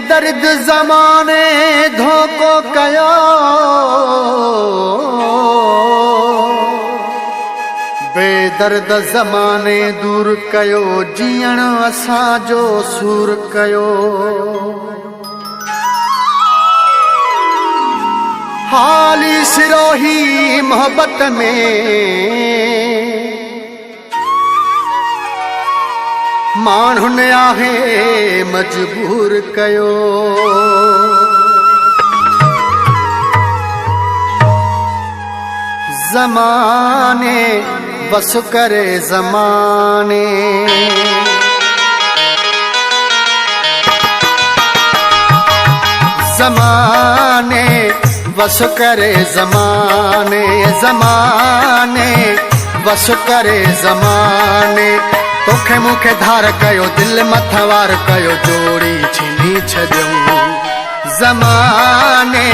बेदर्द ज़माने धोखो कयो, बेदर्द ज़माने दूर कयो, जीअण असांजो सूर कयो। हाली सिरोही मोहब्बत में माण्हुनि आहे मजबूर कयो। ज़माने बस करे ज़माने, ज़माने बस करे ज़माने, ज़माने बस करे ज़माने। तोखे मूंखे धार कयो, दिल मथवार कयो, जोड़ी छीनी छॾियऊं। ज़माने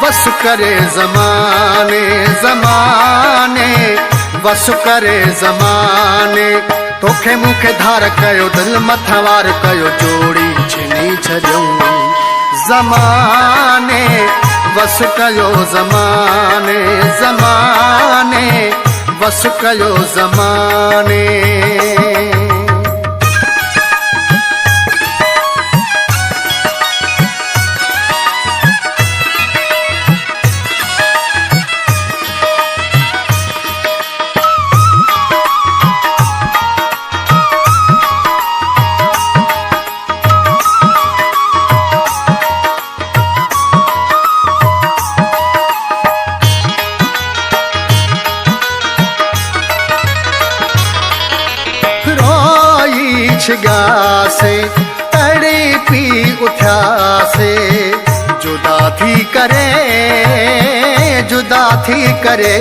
बस करे ज़माने, ज़माने बस करे ज़माने। तोखे मूंखे धार कयो, दिल मथवार कयो, जोड़ी छीनी छॾियऊं। ज़माने बस कयो ज़माने, ज़माने बस कयो ज़माने। छिगासे तड़पी उठ्यासे, जुदा थी करे, जुदा थी करे।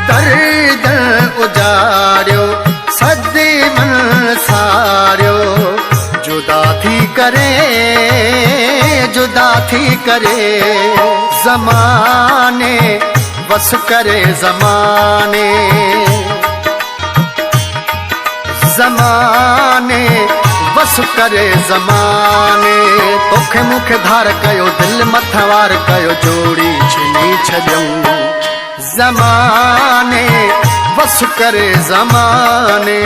दर्द उजाड़ियो, सदी मन सारियो, जुदा थी करे, जुदा थी करे। ज़माने बस करे ज़माने, ज़माने बस करे ज़माने। तोखे मूंखे धार कयो, दिल मथवार कयो, जोड़ी छीनी छॾियऊं। ज़माने बस करे ज़माने।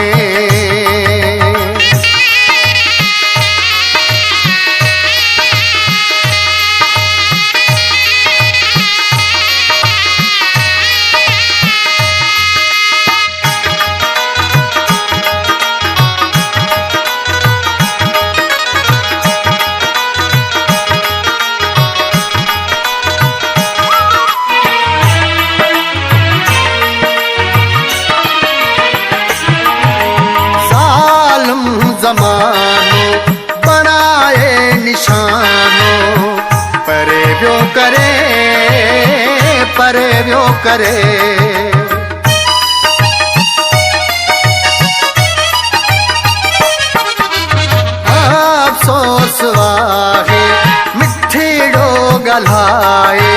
ज़मानो बनाए निशानो, परे व्यो करे, परे व्यो करे। अफ़सोस आहे मिठड़ो ॻाल्हाए,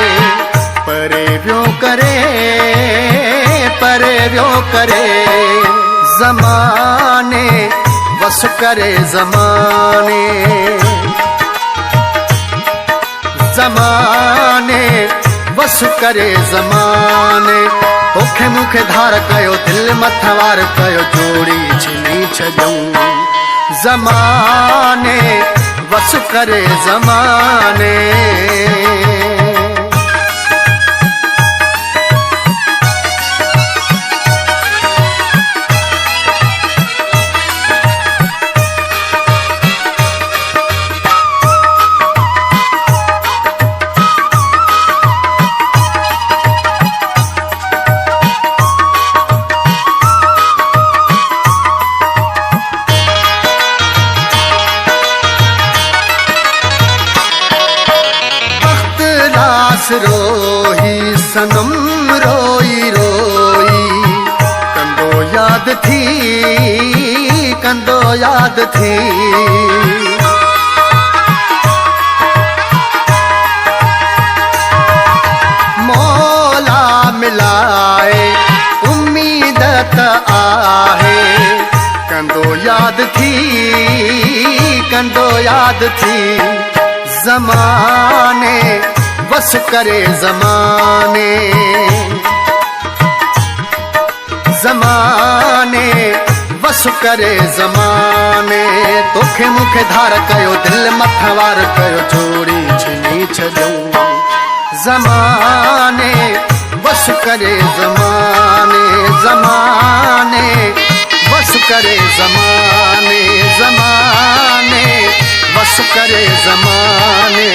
परे व्यो करे, परे व्यो करे। ज़माने बस करे ज़माने, ज़माने बस करे ज़माने। तोखे मूंखे धार कयो, दिल मथवार कयो, जोड़ी छीनी छॾियऊं। ज़माने बस करे ज़माने। रोही सनम रोई रोई, कंदो याद थी, कंदो याद थी। मौला मिलाए उम्मीद त आहे कंदो याद थी ज़माने बस करे ज़माने बस करे ज़माने तोखे मूंखे धार कयो दिल मथवार कयो जोड़ी छिनी छॾियो ज़माने बस करे ज़माने बस करे ज़माने बस करे ज़माने